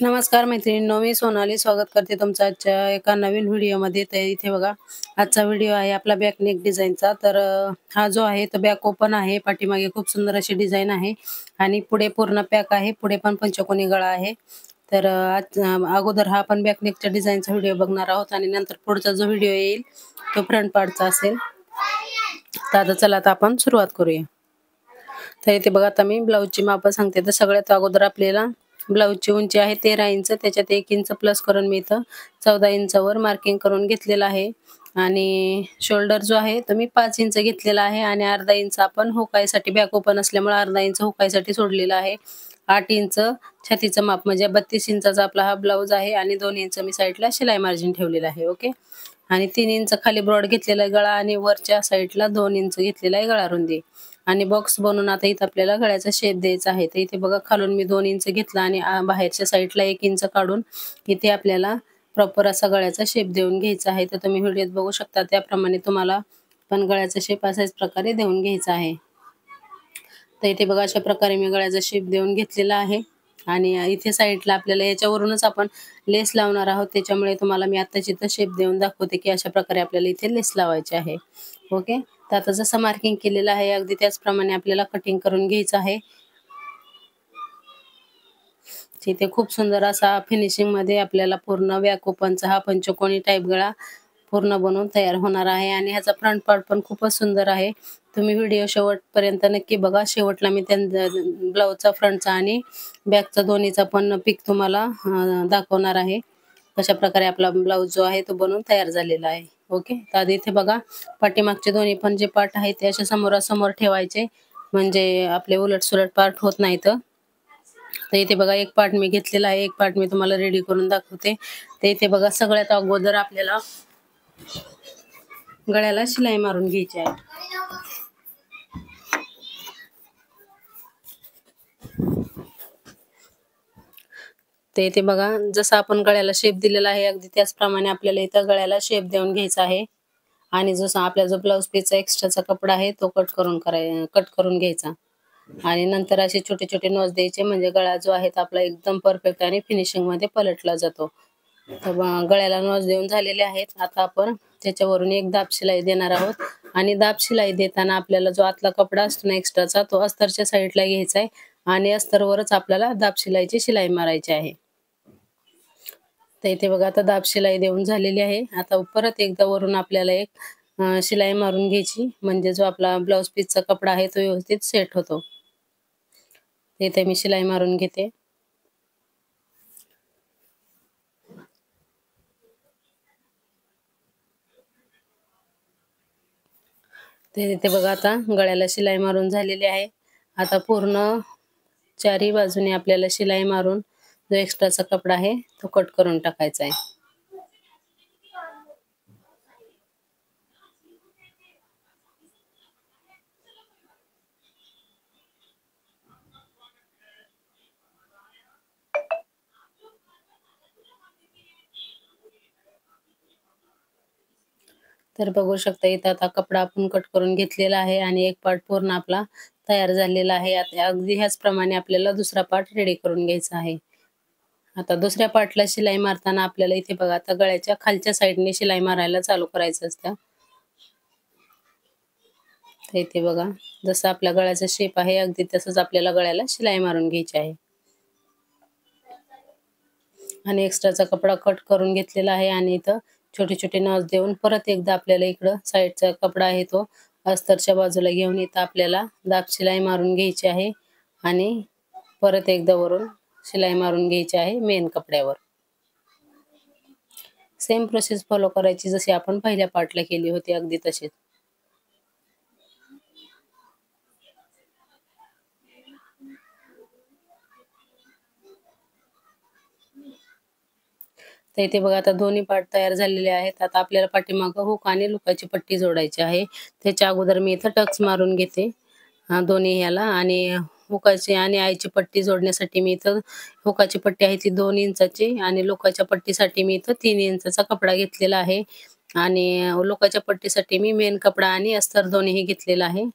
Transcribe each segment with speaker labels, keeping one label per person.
Speaker 1: नमस्कार मैत्रिणींनो, मी सोनाली स्वागत करते तुमचं आजच्या एका नवीन व्हिडिओमध्ये. तर इथे बघा, आजचा व्हिडिओ आहे आपला बॅक नेक डिझाईनचा. तर हा जो आहे तो बॅक ओपन आहे. पाठीमागे खूप सुंदर अशी डिझाईन आहे आणि पुढे पूर्ण पॅक आहे. पुढे पण पंचकोनी गळा आहे. तर आज अगोदर हा आपण बॅक नेकच्या डिझाईनचा व्हिडिओ बघणार आहोत आणि नंतर पुढचा जो व्हिडिओ येईल तो फ्रंट पार्टचा असेल. तर आता चला आता आपण सुरुवात करूया. तर इथे बघा, आता मी ब्लाऊजची माप सांगते. तर सगळ्यात अगोदर आपल्याला ब्लाऊजची उंची आहे 13 इंच. त्याच्यात 1 इंच प्लस करून मी इथं 14 इंचावर मार्किंग करून घेतलेलं आहे. आणि शोल्डर जो आहे तो मी 5 इंच घेतलेला आहे आणि अर्धा इंच आपण हुकायसाठी, बॅक ओपन असल्यामुळे अर्धा इंच हुकायसाठी सोडलेला आहे. 8 इंच छातीचं माप म्हणजे 32 इंचाचा आपला हा ब्लाऊज आहे आणि 2 इंच मी साईडला शिलाई मार्जिन ठेवलेलं आहे. ओके. आणि 3 इंच खाली ब्रॉड घेतलेला आहे गळा आणि वरच्या साईडला 2 इंच घेतलेला आहे गळा रुंदी. आणि बॉक्स बनवून आता इथं आपल्याला गळ्याचा शेप द्यायचा आहे. तर इथे बघा, खालून मी 2 इंच घेतला आणि बाहेरच्या साईडला 1 इंच काढून इथे आपल्याला प्रॉपर असा गळ्याचा शेप देऊन घ्यायचा आहे. तर तुम्ही व्हिडिओत बघू शकता त्याप्रमाणे तुम्हाला पण गळ्याचा शेप अशाच प्रकारे देऊन घ्यायचा आहे. तर इथे बघा, अशा प्रकारे मी गळ्याचा शेप देऊन घेतलेला आहे. आणि इथे साईडला आपल्याला याच्यावरूनच आपण लेस लावणार आहोत. त्याच्यामुळे तुम्हाला मी आत्ताच इथं शेप देऊन दाखवते की अशा प्रकारे आपल्याला इथे लेस लावायची आहे. ओके. तर आता जसं मार्किंग केलेलं आहे अगदी त्याचप्रमाणे आपल्याला कटिंग करून घ्यायचं आहे. तिथे खूप सुंदर असा फिनिशिंग मध्ये आपल्याला पूर्ण बॅक ओपनचा हा पंचकोनी टाईप गळा पूर्ण बनवून तयार होणार आहे. आणि ह्याचा फ्रंट पार्ट पण खूपच सुंदर आहे. तुम्ही व्हिडिओ शेवटपर्यंत नक्की बघा. शेवटला मी त्या ब्लाऊजचा फ्रंटचा आणि बॅकचा दोन्हीचा पण पिक तुम्हाला दाखवणार आहे. कशा प्रकारे आपला ब्लाऊज जो आहे तो बनवून तयार झालेला आहे. ओके. तर आधी इथे बघा, पाठीमागचे दोन्ही पण जे पार्ट आहेत ते असे समोरासमोर ठेवायचे, म्हणजे आपले उलट सुलट पार्ट होत नाहीत. तर इथे बघा, एक पार्ट मी घेतलेला आहे, एक पार्ट मी तुम्हाला रेडी करून दाखवते. तर इथे बघा, सगळ्यात अगोदर आपल्याला गळ्याला शिलाई मारून घ्यायची आहे. तर इथे बघा, जसं आपण गळ्याला शेप दिलेला आहे अगदी त्याचप्रमाणे आपल्याला इथं गळ्याला शेप देऊन घ्यायचा आहे. आणि जसं आपला जो ब्लाऊज पीसचा एक्स्ट्राचा कपडा आहे तो कट करून घ्यायचा. आणि नंतर असे छोटे छोटे नॉच द्यायचे, म्हणजे गळा जो आहे तो आपला एकदम परफेक्ट आणि फिनिशिंग मध्ये पलटला जातो. तर गळ्याला नॉच देऊन झालेले आहेत. आता आपण त्याच्यावरून एक दाब शिलाई देणार आहोत. आणि दाब शिलाई देताना आपल्याला जो आतला कपडा असतो ना एक्स्ट्राचा, तो अस्तरच्या साईडला घ्यायचा आहे आणि अस्तरवरच आपल्याला दाब शिलाईची शिलाई मारायची आहे. तर इथे बघा, आता दाब शिलाई देऊन झालेली आहे. आता परत एकदा वरून आपल्याला एक शिलाई मारून घ्यायची, म्हणजे जो आपला ब्लाऊज पीसचा कपडा आहे तो व्यवस्थित सेट होतो. इथे मी शिलाई मारून घेते. तर इथे बघा, आता गळ्याला शिलाई मारून झालेली आहे. आता पूर्ण चारी बाजूने आपल्याला शिलाई मारून जो एक्स्ट्राचा कपडा आहे तो कट करून टाकायचा आहे. तर बघू शकता, इथं आता कपडा आपण कट करून घेतलेला आहे आणि एक पार्ट पूर्ण आपला तयार झालेला आहे. आता अगदी ह्याचप्रमाणे आपल्याला दुसरा पार्ट रेडी करून घ्यायचा आहे. आता दुसऱ्या पार्टला शिलाई मारताना आपल्याला इथे बघा, आता गळ्याच्या खालच्या साईडने शिलाई मारायला चालू करायचं असतं. तर इथे बघा, जसं आपल्या गळ्याचा शेप आहे अगदी तसंच आपल्याला गळ्याला शिलाई मारून घ्यायची आहे. आणि एक्स्ट्राचा कपडा कट करून घेतलेला आहे आणि इथं छोटे छोटे नॉच देऊन परत एकदा आपल्याला इकडं साईडचा कपडा आहे तो अस्तरच्या बाजूला घेऊन इथं आपल्याला दाब शिलाई मारून घ्यायची आहे. आणि परत एकदा वरून शिलाई मारून घ्यायची आहे मेन कपड्यावर. सेम प्रोसेस फॉलो करायची जशी आपण पहिल्या पार्टला केली होती अगदी तशीच. तर इथे बघा, आता दोन्ही पार्ट तयार झालेले आहेत. आता आपल्याला पाठीमागं हुक आणि लुकाची पट्टी जोडायची आहे. त्याच्या अगोदर मी इथं टक्स मारून घेते दोन्ही ह्याला. आणि हुकाची आणि आईची पट्टी जोडण्यासाठी मी इथं, हुकाची पट्टी आहे ती 2 इंचाची आणि लोकाच्या पट्टीसाठी मी इथं 3 इंचाचा कपडा घेतलेला आहे. आणि लोकाच्या पट्टीसाठी मी मेन कपडा आणि अस्तर दोन्हीही घेतलेला आहे.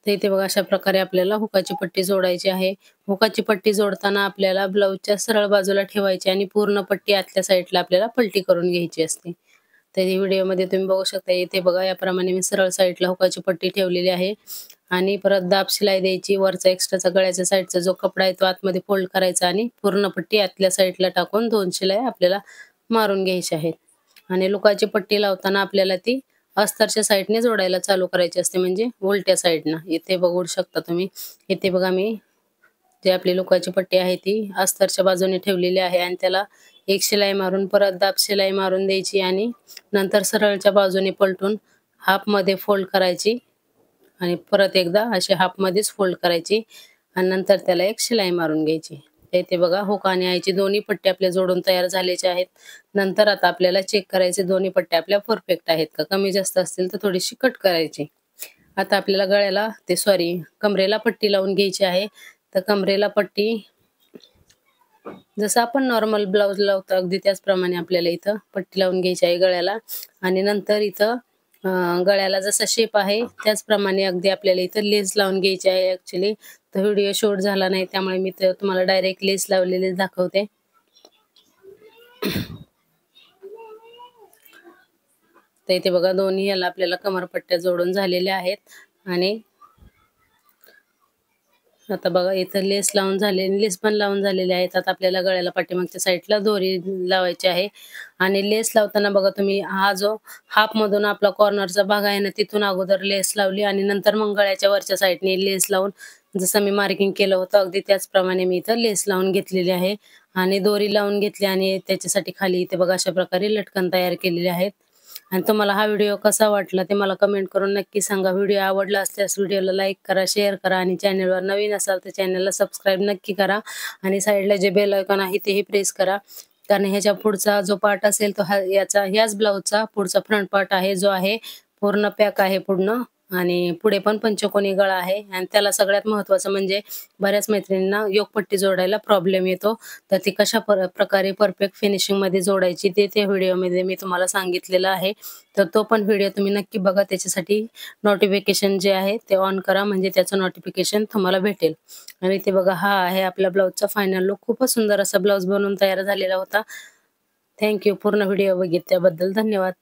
Speaker 1: तर इथे बघा अशा प्रकारे आपल्याला हुकाची पट्टी जोडायची आहे. हुकाची पट्टी जोडताना आपल्याला ब्लाऊजच्या सरळ बाजूला ठेवायची आणि पूर्ण पट्टी आतल्या साईडला आपल्याला पलटी करून घ्यायची असते. तर ही व्हिडिओमध्ये तुम्ही बघू शकता. इथे बघा याप्रमाणे मी सरळ साईडला हुकाची पट्टी ठेवलेली आहे आणि परत दाब शिलाई द्यायची. वरचा एक्स्ट्राचा गळ्याच्या साईडचा जो कपडा आहे तो आतमध्ये फोल्ड करायचा आणि पूर्ण पट्टी आतल्या साईडला टाकून 2 शिलाई आपल्याला मारून घ्यायच्या आहेत. आणि लुकाची पट्टी लावताना आपल्याला ती अस्तरच्या साईडने जोडायला चालू करायची असते, म्हणजे उलट्या साईडनं. इथे बघू शकता तुम्ही. इथे बघा मी जी आपली लुकाची पट्टी आहे ती अस्तरच्या बाजूने ठेवलेली आहे आणि त्याला एक शिलाई मारून परत दाब शिलाई मारून द्यायची आणि नंतर सरळच्या बाजूने पलटून हाफमध्ये फोल्ड करायची आणि परत एकदा अशी हाफमध्येच फोल्ड करायची आणि नंतर त्याला एक शिलाई मारून घ्यायची. इथे बघा हुक आणि आईची दोन्ही पट्टी आपल्या जोडून तयार झालेल्या आहेत. नंतर आता आपल्याला चेक करायचे दोन्ही पट्ट्या आपल्या परफेक्ट आहेत का. कमी जास्त असतील तर थोडीशी कट करायची. आता आपल्याला गळ्याला कमरेला पट्टी लावून घ्यायची आहे. तर कमरेला पट्टी जसं आपण नॉर्मल ब्लाउज लावतो अगदी त्याचप्रमाणे आपल्याला इथं पट्टी लावून घ्यायची आहे गळ्याला आणि नंतर इथं गळ्याला जसा शेप आहे त्याचप्रमाणे अगदी आपल्याला इथं लेस लावून घ्यायची आहे. ऍक्च्युली तर व्हिडिओ शूट झाला नाही त्यामुळे मी तुम्हाला डायरेक्ट लेस लावलेली दाखवते. तर इथे बघा दोन्ही याला आपल्याला कमरपट्ट्या जोडून झालेल्या आहेत आणि आता बघा इथं लेस लावून लेस पण लावून झालेले आहेत. आता आपल्याला गळ्याला पाठीमागच्या साईडला दोरी लावायची आहे आणि लेस लावताना बघा तुम्ही हा जो हाफ मधून आपला कॉर्नरचा भाग आहे ना तिथून अगोदर लेस लावली आणि नंतर मग गळ्याच्या वरच्या साईडने लेस लावून जसं मी मार्किंग केलं होतं अगदी त्याचप्रमाणे मी इथं लेस लावून घेतलेली आहे आणि दोरी लावून घेतली आणि त्याच्यासाठी खाली इथे बघा अशा प्रकारे लटकन तयार केलेले आहेत. आणि तुम्हाला हा व्हिडिओ कसा वाटला ते मला कमेंट करून नक्की सांगा. व्हिडिओ आवडला असल्यास व्हिडिओला लाईक करा, शेअर करा आणि चॅनलवर नवीन असाल तर चॅनलला सबस्क्राईब नक्की करा आणि साईडला जे बेल आयकॉन आहे तेही प्रेस करा. कारण ह्याच्या पुढचा जो पार्ट असेल तो ह्याच ब्लाऊजचा पुढचा फ्रंट पार्ट आहे जो आहे पूर्ण पॅक आहे पूर्ण आणि पुढे पण पंचकोनी गळा आहे आणि त्याला सगळ्यात महत्त्वाचं म्हणजे बऱ्याच मैत्रिणींना योगपट्टी जोडायला प्रॉब्लेम येतो. तर ती कशा प्रकारे परफेक्ट फिनिशिंग मध्ये जोडायची ते त्या व्हिडिओमध्ये मी तुम्हाला सांगितलेलं आहे. तर तो पण व्हिडिओ तुम्ही नक्की बघा. त्याच्यासाठी नोटिफिकेशन जे आहे ते ऑन करा म्हणजे त्याचं नोटिफिकेशन तुम्हाला भेटेल. आणि ते बघा हा आहे आपल्या ब्लाऊजचा फायनल लुक. खूपच सुंदर असा ब्लाऊज बनवून तयार झालेला होता. थँक्यू. पूर्ण व्हिडिओ बघितल्याबद्दल धन्यवाद.